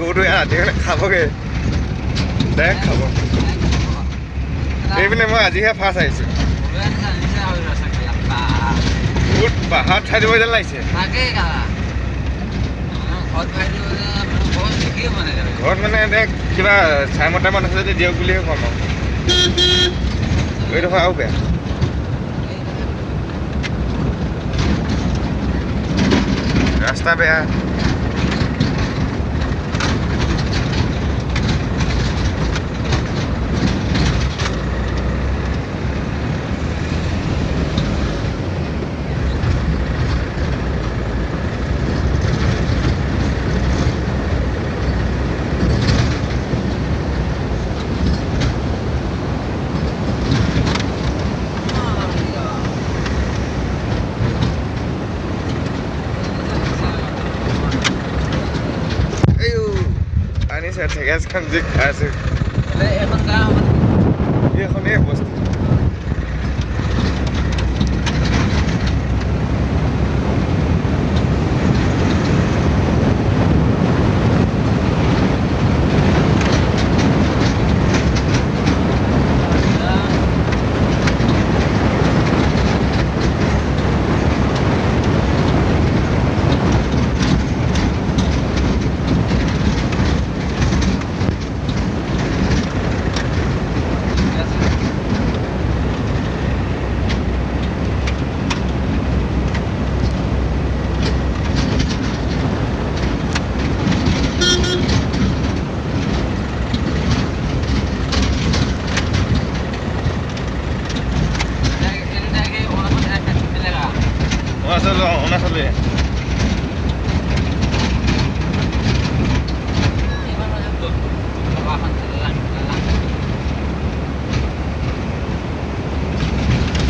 গৰুটো ৰাতিপুৱা খাবগৈ ডাইৰেক্ট খাব এইপিনে মই আজিহে ফাৰ্ষ্ট আহিছোঁ বহুত পাহাৰত খাই দিব যেন লাগিছে ঘৰত মানে এতিয়া কিবা চাইমন টাইমত আছে যদি দিয়ক বুলিহে ক'ম আৰু এইডোখৰ আৰু বেয়া ৰাস্তা বেয়া ঠেকেচখন যি খাই আছে এইখনেই বস্তু